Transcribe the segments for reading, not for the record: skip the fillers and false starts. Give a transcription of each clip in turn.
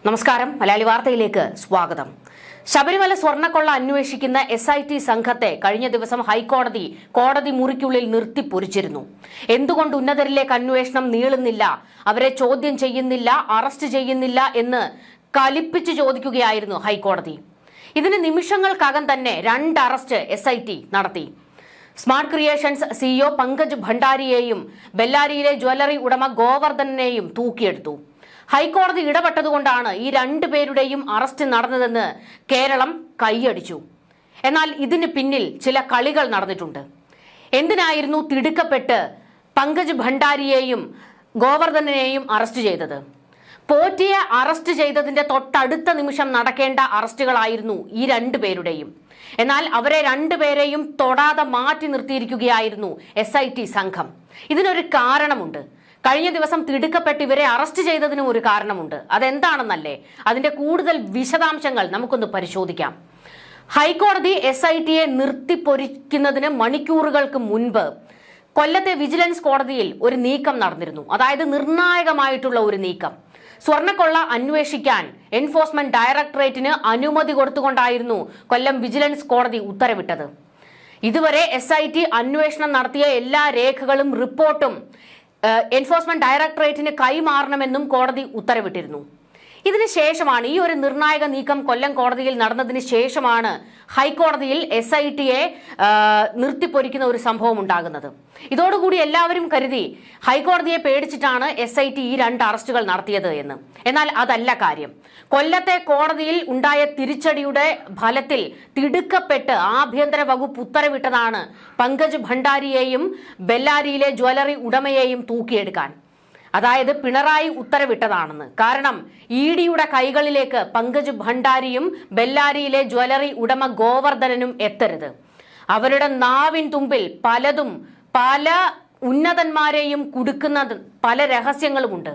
നമസ്കാരം. മലയാളി വാർത്തയിലേക്ക് സ്വാഗതം. ശബരിമല സ്വർണ്ണക്കൊള്ള അന്വേഷിക്കുന്ന SIT സംഘത്തെ കഴിഞ്ഞ ദിവസം ഹൈക്കോടതി കോടതി മുറിക്കുള്ളിൽ നിർത്തിപ്പൊരിച്ചിരുന്നു. എന്തുകൊണ്ട് ഉന്നതരിലേക്ക് അന്വേഷണം നീളുന്നില്ല, അവരെ ചോദ്യം ചെയ്യുന്നില്ല, അറസ്റ്റ് ചെയ്യുന്നില്ല എന്ന് കലിപ്പിച്ച് ചോദിക്കുകയായിരുന്നു ഹൈക്കോടതി. ഇതിന് നിമിഷങ്ങൾക്കകം തന്നെ 2 അറസ്റ്റ് SIT നടത്തി. സ്മാർട്ട് ക്രിയേഷൻസ് CEO പങ്കജ് ഭണ്ഡാരിയെയും ബെല്ലാരിയിലെ ജ്വല്ലറി ഉടമ ഗോവർദ്ധനെയും തൂക്കിയെടുത്തു. ഹൈക്കോടതി ഇടപെട്ടതുകൊണ്ടാണ് ഈ 2 പേരുടെയും അറസ്റ്റ് നടന്നതെന്ന് കേരളം കൈയടിച്ചു. എന്നാൽ ഇതിന് പിന്നിൽ ചില കളികൾ നടന്നിട്ടുണ്ട്. എന്തിനായിരുന്നു തിടുക്കപ്പെട്ട് പങ്കജ് ഭണ്ഡാരിയെയും ഗോവർദ്ധനെയും അറസ്റ്റ് ചെയ്തത്? പോറ്റിയെ അറസ്റ്റ് ചെയ്തതിന്റെ തൊട്ടടുത്ത നിമിഷം നടക്കേണ്ട അറസ്റ്റുകളായിരുന്നു ഈ 2 പേരുടെയും. എന്നാൽ അവരെ 2 പേരെയും തൊടാതെ മാറ്റി നിർത്തിയിരിക്കുകയായിരുന്നു SIT സംഘം. ഇതിനൊരു കാരണമുണ്ട്. കഴിഞ്ഞ ദിവസം തിടുക്കപ്പെട്ട് ഇവരെ അറസ്റ്റ് ചെയ്തതിനും ഒരു കാരണമുണ്ട്. അതെന്താണെന്നല്ലേ? അതിന്റെ കൂടുതൽ വിശദാംശങ്ങൾ നമുക്കൊന്ന് പരിശോധിക്കാം. ഹൈക്കോടതി SITയെ നിർത്തിപ്പൊരിക്കുന്നതിന് മണിക്കൂറുകൾക്ക് മുൻപ് കൊല്ലത്തെ വിജിലൻസ് കോടതിയിൽ ഒരു നീക്കം നടന്നിരുന്നു. അതായത് നിർണായകമായിട്ടുള്ള ഒരു നീക്കം. സ്വർണ്ണക്കൊള്ള അന്വേഷിക്കാൻ എൻഫോഴ്സ്മെന്റ് ഡയറക്ടറേറ്റിന് അനുമതി കൊടുത്തുകൊണ്ടായിരുന്നു കൊല്ലം വിജിലൻസ് കോടതി ഉത്തരവിട്ടത്. ഇതുവരെ SIT അന്വേഷണം നടത്തിയ എല്ലാ രേഖകളും റിപ്പോർട്ടും എൻഫോഴ്സ്മെന്റ് ഡയറക്ടറേറ്റിന് കൈമാറണമെന്നും കോടതി ഉത്തരവിട്ടിരുന്നു. ഇതിന് ശേഷമാണ് ഈ ഒരു നിർണായക നീക്കം കൊല്ലം കോടതിയിൽ നടന്നതിന് ശേഷമാണ് ഹൈക്കോടതിയിൽ SITയെ നിർത്തിപ്പൊരിക്കുന്ന ഒരു സംഭവം ഉണ്ടാകുന്നത്. ഇതോടുകൂടി എല്ലാവരും കരുതി ഹൈക്കോടതിയെ പേടിച്ചിട്ടാണ് SIT ഈ 2 അറസ്റ്റുകൾ നടത്തിയത് എന്ന്. എന്നാൽ അതല്ല കാര്യം. കൊല്ലത്തെ കോടതിയിൽ ഉണ്ടായ തിരിച്ചടിയുടെ ഫലത്തിൽ തിടുക്കപ്പെട്ട് ആഭ്യന്തര വകുപ്പ് ഉത്തരവിട്ടതാണ് പങ്കജ് ഭണ്ഡാരിയെയും ബെല്ലാരിയിലെ ജ്വല്ലറി ഉടമയെയും തൂക്കിയെടുക്കാൻ. അതായത് പിണറായി ഉത്തരവിട്ടതാണെന്ന്. കാരണം EDയുടെ കൈകളിലേക്ക് പങ്കജ് ഭണ്ഡാരിയും ബെല്ലാരിയിലെ ജ്വല്ലറി ഉടമ ഗോവർദ്ധനും എത്തരുത്. അവരുടെ നാവിൻ തുമ്പിൽ പലതും പല ഉന്നതന്മാരെയും കുടുക്കുന്ന പല രഹസ്യങ്ങളുമുണ്ട്.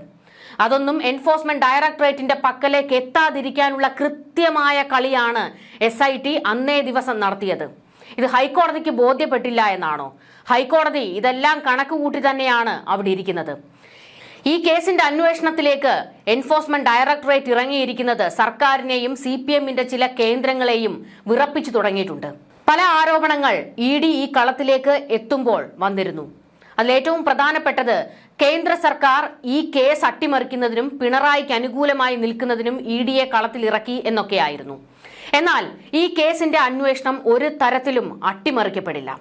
അതൊന്നും എൻഫോഴ്സ്മെന്റ് ഡയറക്ടറേറ്റിന്റെ പക്കലേക്ക് എത്താതിരിക്കാനുള്ള കൃത്യമായ കളിയാണ് SIT അന്നേ ദിവസം നടത്തിയത്. ഇത് ഹൈക്കോടതിക്ക് ബോധ്യപ്പെട്ടില്ല എന്നാണോ? ഹൈക്കോടതി ഇതെല്ലാം കണക്കുകൂട്ടി തന്നെയാണ് അവിടെ ഇരിക്കുന്നത്. ഈ കേസിന്റെ അന്വേഷണത്തിലേക്ക് എൻഫോഴ്സ്മെന്റ് ഡയറക്ടറേറ്റ് ഇറങ്ങിയിരിക്കുന്നത് സർക്കാരിനെയും CPMന്റെ ചില കേന്ദ്രങ്ങളെയും വിറപ്പിച്ചു തുടങ്ങിയിട്ടുണ്ട്. പല ആരോപണങ്ങൾ ED ഈ കളത്തിലേക്ക് എത്തുമ്പോൾ വന്നിരുന്നു. അതിലേറ്റവും പ്രധാനപ്പെട്ടത് കേന്ദ്ര സർക്കാർ ഈ കേസ് അട്ടിമറിക്കുന്നതിനും പിണറായിക്ക് അനുകൂലമായി നിൽക്കുന്നതിനും EDയെ കളത്തിലിറക്കി എന്നൊക്കെയായിരുന്നു. എന്നാൽ ഈ കേസിന്റെ അന്വേഷണം ഒരു തരത്തിലും അട്ടിമറിക്കപ്പെടില്ല.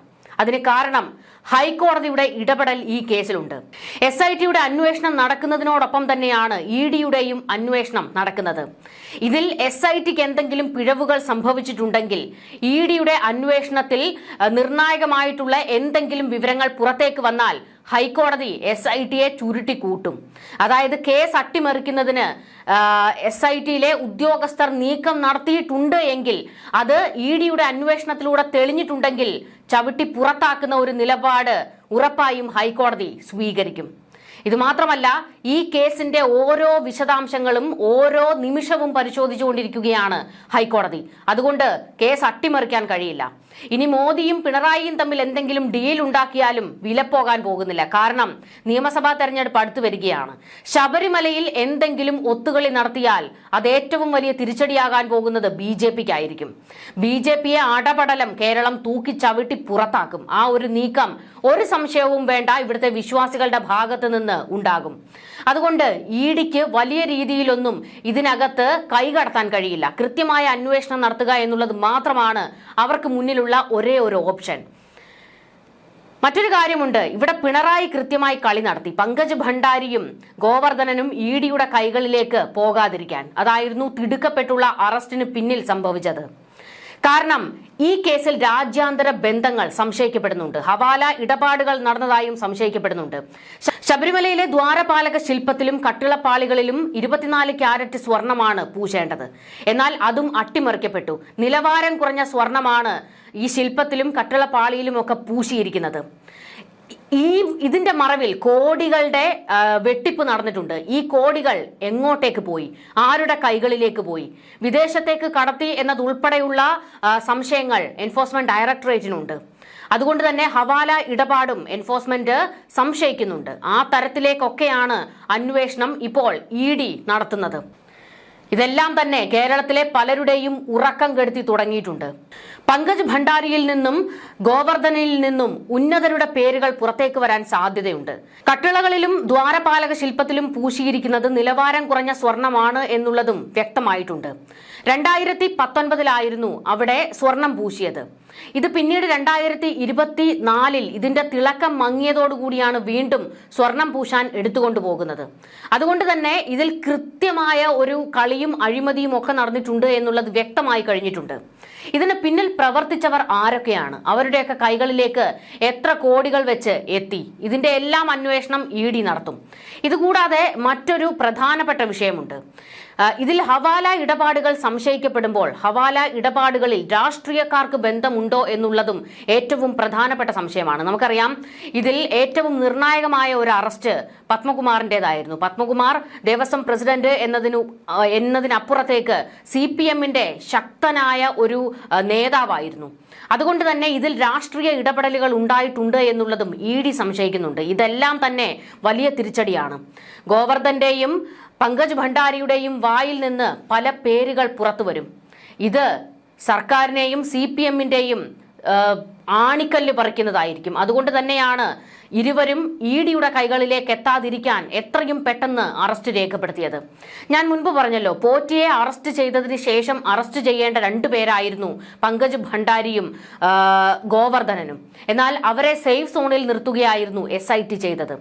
അതിന് കാരണം ഹൈക്കോടതിയുടെ ഇടപെടൽ ഈ കേസിലുണ്ട്. SITയുടെ അന്വേഷണം നടക്കുന്നതിനോടൊപ്പം തന്നെയാണ് EDയുടെയും അന്വേഷണം നടക്കുന്നത്. ഇതിൽ SITക്ക് എന്തെങ്കിലും പിഴവുകൾ സംഭവിച്ചിട്ടുണ്ടെങ്കിൽ EDയുടെ അന്വേഷണത്തിൽ നിർണായകമായിട്ടുള്ള എന്തെങ്കിലും വിവരങ്ങൾ പുറത്തേക്ക് വന്നാൽ ഹൈക്കോടതി SITയെ ചുരുട്ടിക്കൂട്ടും. അതായത് കേസ് അട്ടിമറിക്കുന്നതിന് SITയിലെ ഉദ്യോഗസ്ഥർ നീക്കം നടത്തിയിട്ടുണ്ട് എങ്കിൽ, അത് EDയുടെ അന്വേഷണത്തിലൂടെ തെളിഞ്ഞിട്ടുണ്ടെങ്കിൽ ചവിട്ടി പുറത്താക്കുന്ന ഒരു നിലപാട് ഉറപ്പായും ഹൈക്കോടതി സ്വീകരിക്കും. ഇത് മാത്രമല്ല, ഈ കേസിന്റെ ഓരോ വിശദാംശങ്ങളും ഓരോ നിമിഷവും പരിശോധിച്ചുകൊണ്ടിരിക്കുകയാണ് ഹൈക്കോടതി. അതുകൊണ്ട് കേസ് അട്ടിമറിക്കാൻ കഴിയില്ല. ഇനി മോദിയും പിണറായിയും തമ്മിൽ എന്തെങ്കിലും ഡീൽ ഉണ്ടാക്കിയാലും വിലപ്പോകാൻ പോകുന്നില്ല. കാരണം നിയമസഭാ തെരഞ്ഞെടുപ്പ് അടുത്തു വരികയാണ്. ശബരിമലയിൽ എന്തെങ്കിലും ഒത്തുകളി നടത്തിയാൽ അത് ഏറ്റവും വലിയ തിരിച്ചടിയാകാൻ പോകുന്നത് BJPക്കായിരിക്കും. BJPയെ അടപടലം കേരളം തൂക്കി ചവിട്ടി പുറത്താക്കും. ആ ഒരു നീക്കം ഒരു സംശയവും വേണ്ട ഇവിടുത്തെ വിശ്വാസികളുടെ ഭാഗത്ത് നിന്ന് ഉണ്ടാകും. അതുകൊണ്ട് EDക്ക് വലിയ രീതിയിലൊന്നും ഇതിനകത്ത് കൈകടത്താൻ കഴിയില്ല. കൃത്യമായ അന്വേഷണം നടത്തുക എന്നുള്ളത് മാത്രമാണ് അവർക്ക് മുന്നിലുള്ള ഒരേ ഒരു ഓപ്ഷൻ. മറ്റൊരു കാര്യമുണ്ട്. ഇവിടെ പിണറായി കൃത്യമായി കളി നടത്തി. പങ്കജ് ഭണ്ഡാരിയും ഗോവർദ്ധനും EDയുടെ കൈകളിലേക്ക് പോകാതിരിക്കാൻ. അതായിരുന്നു തിടുക്കപ്പെട്ടുള്ള അറസ്റ്റിന് പിന്നിൽ സംഭവിച്ചത്. കാരണം ഈ കേസിൽ രാജ്യാന്തര ബന്ധങ്ങൾ സംശയിക്കപ്പെടുന്നുണ്ട്. ഹവാല ഇടപാടുകൾ നടന്നതായും സംശയിക്കപ്പെടുന്നുണ്ട്. ശബരിമലയിലെ ദ്വാരപാലക ശില്പത്തിലും കട്ടിളപ്പാളികളിലും 24 ക്യാരറ്റ് സ്വർണമാണ് പൂശേണ്ടത്. എന്നാൽ അതും അട്ടിമറിക്കപ്പെട്ടു. നിലവാരം കുറഞ്ഞ സ്വർണമാണ് ഈ ശില്പത്തിലും കട്ടിളപ്പാളിയിലും ഒക്കെ പൂശിയിരിക്കുന്നത്. ഇതിന്റെ മറവിൽ കോടികളുടെ വെട്ടിപ്പ് നടന്നിട്ടുണ്ട്. ഈ കോടികൾ എങ്ങോട്ടേക്ക് പോയി? ആരുടെ കൈകളിലേക്ക് പോയി? വിദേശത്തേക്ക് കടത്തി എന്നതുൾപ്പെടെയുള്ള സംശയങ്ങൾ എൻഫോഴ്സ്മെന്റ് ഡയറക്ടറേറ്റിനുണ്ട്. അതുകൊണ്ട് തന്നെ ഹവാല ഇടപാടും എൻഫോഴ്സ്മെന്റ് സംശയിക്കുന്നുണ്ട്. ആ തരത്തിലേക്കൊക്കെയാണ് അന്വേഷണം ഇപ്പോൾ ED നടത്തുന്നത്. ഇതെല്ലാം തന്നെ കേരളത്തിലെ പലരുടെയും ഉറക്കം കെടുത്തി തുടങ്ങിയിട്ടുണ്ട്. പങ്കജ് ഭണ്ഡാരിയിൽ നിന്നും ഗോവർദ്ധനിൽ നിന്നും ഉന്നതരുടെ പേരുകൾ പുറത്തേക്ക് വരാൻ സാധ്യതയുണ്ട്. കട്ടിളകളിലും ദ്വാരപാലക ശില്പത്തിലും പൂശിയിരിക്കുന്നത് നിലവാരം കുറഞ്ഞ സ്വർണമാണ് എന്നുള്ളതും വ്യക്തമായിട്ടുണ്ട്. 2019 അവിടെ സ്വർണം പൂശിയത്. ഇത് പിന്നീട് 2024 ഇതിന്റെ തിളക്കം മങ്ങിയതോടുകൂടിയാണ് വീണ്ടും സ്വർണം പൂശാൻ എടുത്തുകൊണ്ടു പോകുന്നത്. അതുകൊണ്ട് തന്നെ ഇതിൽ കൃത്യമായ ഒരു കളിയും അഴിമതിയും ഒക്കെ നടന്നിട്ടുണ്ട് എന്നുള്ളത് വ്യക്തമായി കഴിഞ്ഞിട്ടുണ്ട്. ഇതിന് പിന്നിൽ പ്രവർത്തിച്ചവർ ആരൊക്കെയാണ്, അവരുടെയൊക്കെ കൈകളിലേക്ക് എത്ര കോടികൾ വെച്ച് എത്തി, ഇതിന്റെ എല്ലാം അന്വേഷണം ED നടത്തും. ഇതുകൂടാതെ മറ്റൊരു പ്രധാനപ്പെട്ട വിഷയമുണ്ട്. ഇതിൽ ഹവാല ഇടപാടുകൾ സംശയിക്കപ്പെടുമ്പോൾ ഹവാല ഇടപാടുകളിൽ രാഷ്ട്രീയക്കാർക്ക് ബന്ധമുണ്ടോ എന്നുള്ളതും ഏറ്റവും പ്രധാനപ്പെട്ട സംശയമാണ്. നമുക്കറിയാം, ഇതിൽ ഏറ്റവും നിർണായകമായ ഒരു അറസ്റ്റ് പത്മകുമാറിൻ്റെതായിരുന്നു. പത്മകുമാർ ദേവസ്വം പ്രസിഡന്റ് എന്നതിനപ്പുറത്തേക്ക് CPM-ന്റെ ശക്തനായ ഒരു നേതാവായിരുന്നു. അതുകൊണ്ട് തന്നെ ഇതിൽ രാഷ്ട്രീയ ഇടപെടലുകൾ ഉണ്ടായിട്ടുണ്ട് എന്നുള്ളതും ED സംശയിക്കുന്നുണ്ട്. ഇതെല്ലാം തന്നെ വലിയ തിരിച്ചടിയാണ്. ഗോവർദ്ധന്റെയും പങ്കജ് ഭണ്ഡാരിയുടെയും വായിൽ നിന്ന് പല പേരുകൾ പുറത്തു വരും. ഇത് സർക്കാരിനെയും CPM-ന്റെയും ആണിക്കല്ല് പറിക്കുന്നതായിരിക്കും. അതുകൊണ്ട് തന്നെയാണ് ഇരുവരും ED-യുടെ കൈകളിലേക്ക് എത്താതിരിക്കാൻ എത്രയും പെട്ടെന്ന് അറസ്റ്റ് രേഖപ്പെടുത്തിയത്. ഞാൻ മുൻപ് പറഞ്ഞല്ലോ, പോറ്റിയെ അറസ്റ്റ് ചെയ്തതിന് ശേഷം അറസ്റ്റ് ചെയ്യേണ്ട 2 പേരായിരുന്നു പങ്കജ് ഭണ്ഡാരിയും ഗോവർദ്ധനനും. എന്നാൽ അവരെ സേഫ് സോണിൽ നിർത്തുകയായിരുന്നു SIT ചെയ്തത്.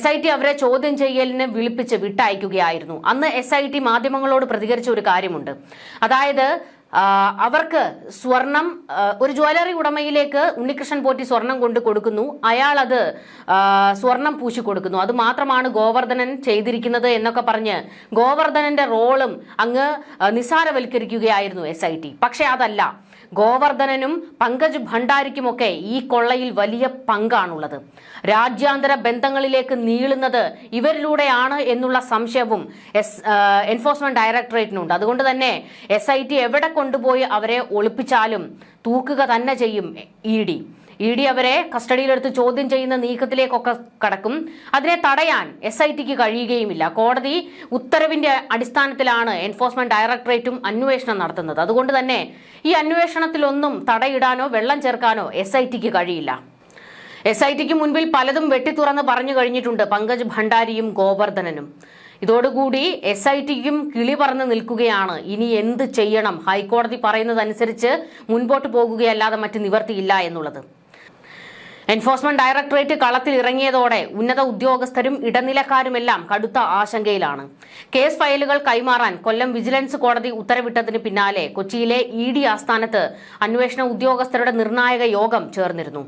SIT അവരെ ചോദ്യം ചെയ്യലിന് വിളിപ്പിച്ച് വിട്ടയക്കുകയായിരുന്നു. അന്ന് SIT മാധ്യമങ്ങളോട് പ്രതികരിച്ച ഒരു കാര്യമുണ്ട്. അതായത് അവർക്ക് സ്വർണം, ഒരു ജ്വല്ലറി ഉടമയിലേക്ക് ഉണ്ണികൃഷ്ണൻ പോറ്റി സ്വർണം കൊണ്ട് കൊടുക്കുന്നു, അയാൾ അത് സ്വർണം പൂശി കൊടുക്കുന്നു, അത് മാത്രമാണ് ഗോവർദ്ധനൻ ചെയ്തിരിക്കുന്നത് എന്നൊക്കെ പറഞ്ഞ് ഗോവർദ്ധനന്റെ റോളും അങ്ങ് നിസാരവൽക്കരിക്കുകയായിരുന്നു SIT. പക്ഷെ അതല്ല, ഗോവർദ്ധനനും പങ്കജ് ഭണ്ഡാരിക്കുമൊക്കെ ഈ കൊള്ളയിൽ വലിയ പങ്കാണുള്ളത്. രാജ്യാന്തര ബന്ധങ്ങളിലേക്ക് നീളുന്നത് ഇവരിലൂടെയാണ് എന്നുള്ള സംശയവും എൻഫോഴ്സ്മെന്റ് ഡയറക്ടറേറ്റിനുണ്ട്. അതുകൊണ്ട് തന്നെ SIT എവിടെ കൊണ്ടുപോയി അവരെ ഒളിപ്പിച്ചാലും തൂക്കുക തന്നെ ചെയ്യും ED അവരെ കസ്റ്റഡിയിലെടുത്ത് ചോദ്യം ചെയ്യുന്ന നീക്കത്തിലേക്കൊക്കെ കടക്കും. അതിനെ തടയാൻ SITക്ക് കഴിയുകയുമില്ല. കോടതി ഉത്തരവിന്റെ അടിസ്ഥാനത്തിലാണ് എൻഫോഴ്സ്മെന്റ് ഡയറക്ടറേറ്റും അന്വേഷണം നടത്തുന്നത്. അതുകൊണ്ട് തന്നെ ഈ അന്വേഷണത്തിലൊന്നും തടയിടാനോ വെള്ളം ചേർക്കാനോ SITക്ക് കഴിയില്ല. SITക്ക് മുൻപിൽ പലതും വെട്ടിത്തുറന്ന് പറഞ്ഞു കഴിഞ്ഞിട്ടുണ്ട് പങ്കജ് ഭണ്ഡാരിയും ഗോവർദ്ധനനും. ഇതോടുകൂടി SITക്കും കിളി പറന്ന് നിൽക്കുകയാണ്. ഇനി എന്ത് ചെയ്യണം, ഹൈക്കോടതി പറയുന്നതനുസരിച്ച് മുൻപോട്ട് പോകുകയല്ലാതെ മറ്റ് നിവർത്തിയില്ല എന്നുള്ളത്. എൻഫോഴ്സ്മെന്റ് ഡയറക്ടറേറ്റ് കളത്തിൽ ഇറങ്ങിയതോടെ ഉന്നത ഉദ്യോഗസ്ഥരും ഇടനിലക്കാരുമെല്ലാം കടുത്ത ആശങ്കയിലാണ്. കേസ് ഫയലുകൾ കൈമാറാൻ കൊല്ലം വിജിലൻസ് കോടതി ഉത്തരവിട്ടതിന് പിന്നാലെ കൊച്ചിയിലെ ED ആസ്ഥാനത്ത് അന്വേഷണ ഉദ്യോഗസ്ഥരുടെ നിർണായക യോഗം ചേർന്നിരുന്നു.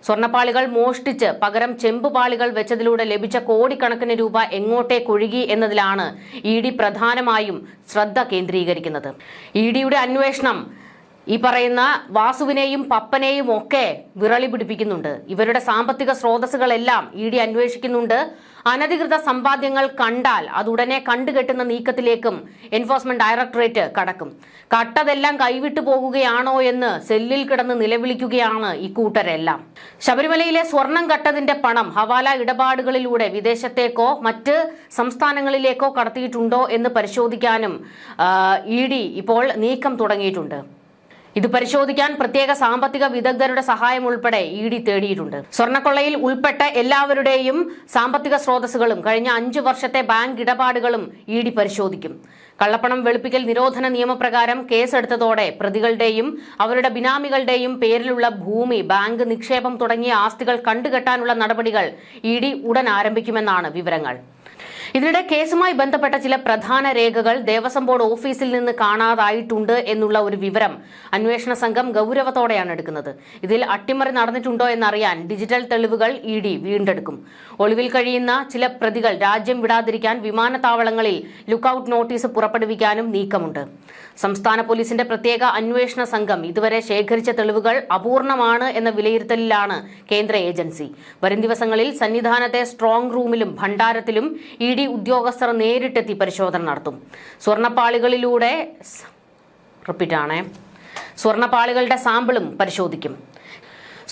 സ്വർണ്ണപ്പാളികൾ മോഷ്ടിച്ച് പകരം ചെമ്പുപാളികൾ വെച്ചതിലൂടെ ലഭിച്ച കോടിക്കണക്കിന് രൂപ എങ്ങോട്ടേക്കൊഴുകി എന്നതിലാണ് ED പ്രധാനമായും ശ്രദ്ധ കേന്ദ്രീകരിക്കുന്നത്. EDയുടെ അന്വേഷണം ഈ പറയുന്ന വാസുവിനെയും പപ്പനെയും ഒക്കെ വിറളി പിടിപ്പിക്കുന്നുണ്ട്. ഇവരുടെ സാമ്പത്തിക സ്രോതസ്സുകളെല്ലാം ED അന്വേഷിക്കുന്നുണ്ട്. അനധികൃത സമ്പാദ്യങ്ങൾ കണ്ടാൽ അതുടനെ കണ്ടുകെട്ടുന്ന നീക്കത്തിലേക്കും എൻഫോഴ്സ്മെന്റ് ഡയറക്ടറേറ്റ് കടക്കും. കട്ടതെല്ലാം കൈവിട്ടു പോകുകയാണോ എന്ന് സെല്ലിൽ കിടന്ന് നിലവിളിക്കുകയാണ് ഇക്കൂട്ടരെല്ലാം. ശബരിമലയിലെ സ്വർണം കട്ടതിന്റെ പണം ഹവാല ഇടപാടുകളിലൂടെ വിദേശത്തേക്കോ മറ്റ് സംസ്ഥാനങ്ങളിലേക്കോ കടത്തിയിട്ടുണ്ടോ എന്ന് പരിശോധിക്കാനും ED ഇപ്പോൾ നീക്കം തുടങ്ങിയിട്ടുണ്ട്. ഇത് പരിശോധിക്കാൻ പ്രത്യേക സാമ്പത്തിക വിദഗ്ധരുടെ സഹായം ഉൾപ്പെടെ ED തേടിയിട്ടുണ്ട്. സ്വർണ്ണക്കൊള്ളയിൽ ഉൾപ്പെട്ട എല്ലാവരുടെയും സാമ്പത്തിക സ്രോതസ്സുകളും കഴിഞ്ഞ 5 വർഷത്തെ ബാങ്ക് ഇടപാടുകളും ED പരിശോധിക്കും. കള്ളപ്പണം വെളുപ്പിക്കൽ നിരോധന നിയമപ്രകാരം കേസെടുത്തതോടെ പ്രതികളുടെയും അവരുടെ ബിനാമികളുടെയും പേരിലുള്ള ഭൂമി, ബാങ്ക് നിക്ഷേപം തുടങ്ങിയ ആസ്തികൾ കണ്ടുകെട്ടാനുള്ള നടപടികൾ ED ഉടൻ ആരംഭിക്കുമെന്നാണ് വിവരങ്ങൾ. ഇതിനിടെ കേസുമായി ബന്ധപ്പെട്ട ചില പ്രധാന രേഖകൾ ദേവസ്വം ബോർഡ് ഓഫീസിൽ നിന്ന് കാണാതായിട്ടുണ്ട് എന്നുള്ള ഒരു വിവരം അന്വേഷണ സംഘം ഗൗരവത്തോടെയാണ് എടുക്കുന്നത്. ഇതിൽ അട്ടിമറി നടന്നിട്ടുണ്ടോ എന്നറിയാൻ ഡിജിറ്റൽ തെളിവുകൾ ED വീണ്ടെടുക്കും. ഒളിവിൽ കഴിയുന്ന ചില പ്രതികൾ രാജ്യം വിടാതിരിക്കാൻ വിമാനത്താവളങ്ങളിൽ ലുക്കൌട്ട് നോട്ടീസ് പുറപ്പെടുവിക്കാനും നീക്കമുണ്ട്. സംസ്ഥാന പോലീസിന്റെ പ്രത്യേക അന്വേഷണ സംഘം ഇതുവരെ ശേഖരിച്ച തെളിവുകൾ അപൂർണമാണ് എന്ന വിലയിരുത്തലിലാണ് കേന്ദ്ര ഏജൻസി. വരും ദിവസങ്ങളിൽ സന്നിധാനത്തെ സ്ട്രോങ് റൂമിലും ഭണ്ഡാരത്തിലും ED ഉദ്യോഗസ്ഥർ നേരിട്ടെത്തി പരിശോധന നടത്തും. സ്വർണ്ണപ്പാളികളുടെ സാമ്പിളും പരിശോധിക്കും.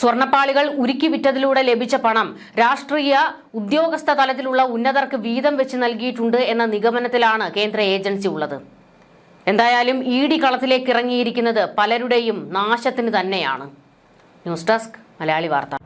സ്വർണ്ണപ്പാളികൾ ഉരുക്കി വിറ്റതിലൂടെ ലഭിച്ച പണം രാഷ്ട്രീയ ഉദ്യോഗസ്ഥ തലത്തിലുള്ള ഉന്നതർക്ക് വീതം വെച്ച് നൽകിയിട്ടുണ്ട് എന്ന നിഗമനത്തിലാണ് കേന്ദ്ര ഏജൻസി ഉള്ളത്. എന്തായാലും ED കളത്തിലേക്ക് ഇറങ്ങിയിരിക്കുന്നത് പലരുടെയും നാശത്തിന് തന്നെയാണ്. ന്യൂസ് ഡെസ്ക് മലയാളി വാർത്ത.